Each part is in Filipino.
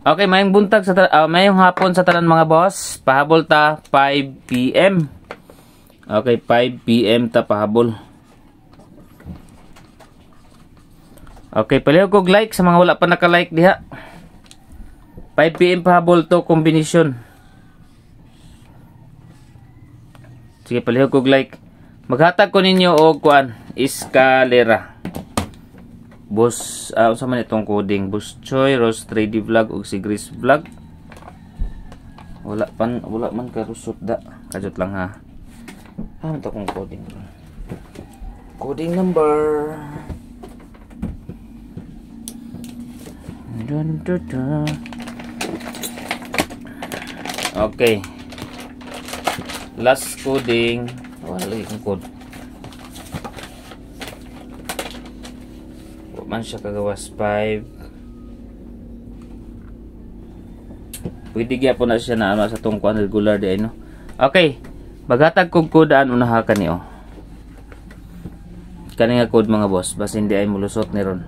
Okay, mayong buntag sa mayong hapon sa tanan mga boss. Pahabol ta 5 PM. Okay, 5 PM ta pahabol. Okay, palihog kog like sa mga wala pa naka-like diha. 5 PM pahabol to kombinasyon. Sige, palihog kog like. Maghatag ko ninyo og kuan, eskalera. Boss, unsa man itong coding? Boss Choi, Rose 3D Vlog ug si Grace Vlog. Wala man ka rusot da. Kajot lang ha. Ano to kung coding? Coding number. Dun, dun, dun. Okay. Last coding. Wala lagi kong code. Man siya kagawas 5. Pwede gyapon na siya na ano sa tong kuan regular di ay no. Okay. Maghatag kog code an unaha kani oh. Kani nga code mga boss, basta hindi ay mulusot ni ron.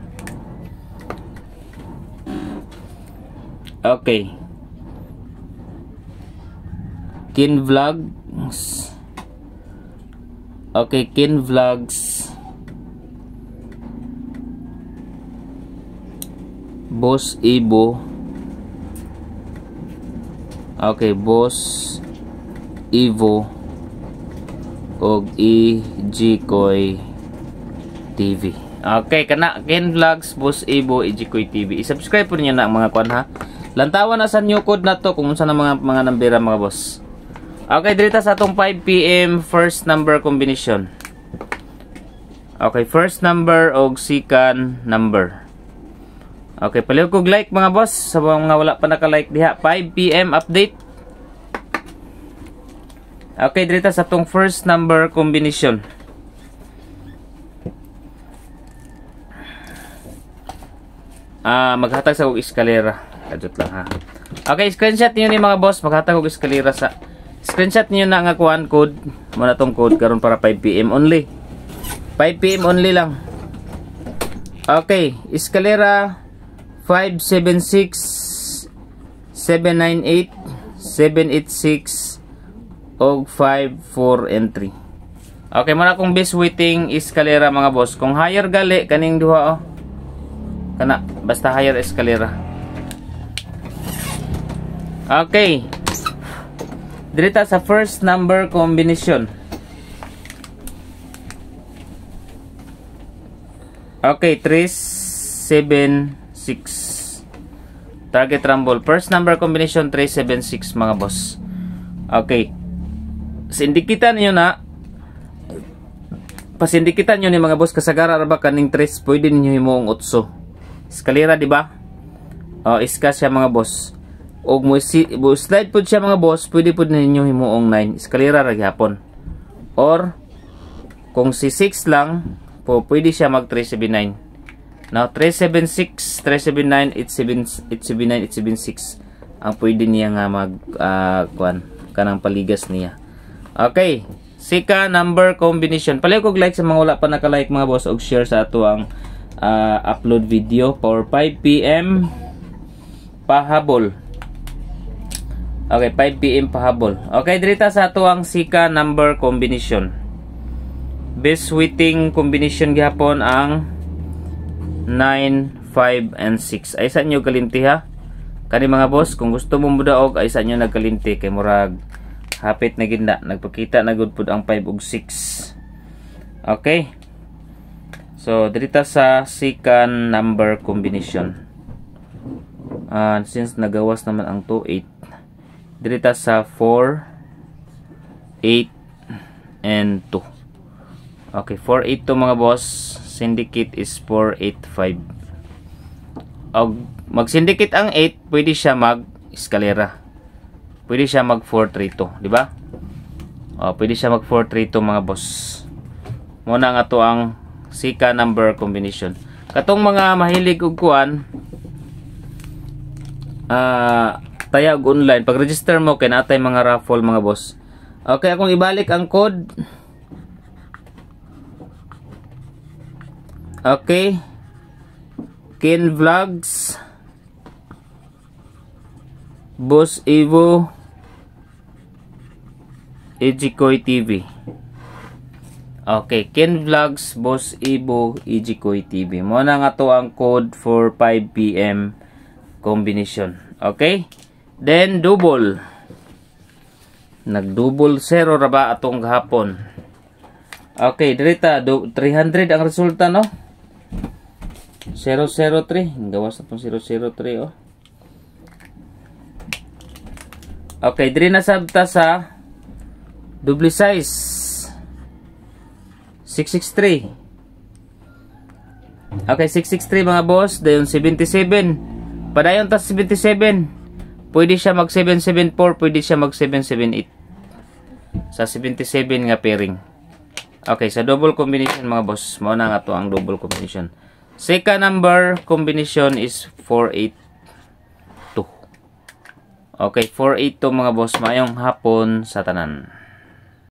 Okay. Kin Vlogs. Okay, Kin Vlogs. Boss Ibo. Okay, Boss Ivo og EGKoy TV. Okay, kana Ken Vlogs, Boss Ibo, EGKoy TV. I-subscribe po niyo na ang mga kuan ha. Lantawan na sa new code na to kung unsa na mga nambera mga boss. Okay, dito sa atong 5 PM first number combination. Okay, first number og second number. Okay, palihog kog like mga boss sa mga wala pa naka-like diha. 5 PM update. Okay, dito sa tong first number combination. Maghatag sa og eskalera. Kadot lang ha. Okay, screenshot niyo ni mga boss, maghatag og eskalera sa screenshot niyo na nga kuan code. Muna tong code karon para 5 PM only. 5 PM only lang. Okay, eskalera 576 798 786 og 54 entry. Okay, muna kong best waiting eskalera mga boss. Kung higher gali kaning duha oh. Kana basta higher eskalera. Okay. Direta sa first number combination. Okay, 376. Target rumble. First number combination 376 mga boss. Okay. Sindikitan niyo na. Pasindikitan niyo ni mga boss kasagara ra ba kaning 3 pwede ninyo himuong 8. Eskalera di ba? Oh, iska siya mga boss. Og mo slide pud siya mga boss, pwede pud ninyo himuong 9. Eskalera ra gyapon. Or kung si 6 lang pwede siya mag 379. Now 376, 379, 879, 876 ang pwede niya nga mag kuan kanang paligas niya. Okay, sika number combination. Palihog kog like sa mga wala pa naka-like mga boss og share sa ato ang upload video for 5 PM pahabol. Okay, 5 PM pahabol. Okay, dirita sa ato ang sika number combination. Best waiting combination gihapon ang 9, 5, and 6. Ay sa inyo kalinti ha. Kani mga boss, kung gusto mo mudaog, ay sa inyo nagkalinti. Kay murag hapit na ginda. Nagpakita na good pud ang 5 ug 6. Okay. So, dirita sa second number combination. Since nagawas naman ang 2, 8. Dirita sa 4, 8, and 2. Okay, 482 mga boss. Syndicate is 485. Mag-syndicate ang 8, pwede siya mag-eskalera. Pwede siya mag-432, di ba? Pwede siya mag-432 mga boss. Muna nga to ang sika number combination. Katong mga mahilig og kuan, tayag online. Pag-register mo, kay natay mga raffle mga boss. Okay, akong ibalik ang code. Okay. Ken Vlogs. Boss Evo Ejikoy TV. Okay, Ken Vlogs, Boss Evo Ejikoy TV. Mo na nga to ang code for 5 PM combination. Okay? Then double. Nag-double 0 ra ba atong gahapon. Okay, dirita 300 ang resulta, no? 003. Gawas na pong 003, oh. Okay, diri na sabta sa double size. 663. Okay, 663 mga boss. Dayon 77. Padayon ta 77. Pwede siya mag 774, pwede siya mag 778. Sa 77 nga pairing. Okay, sa double combination mga boss, mao na nga to ang double combination. Second number combination is 482. Okay, 482 mga boss, mayong hapon sa tanan.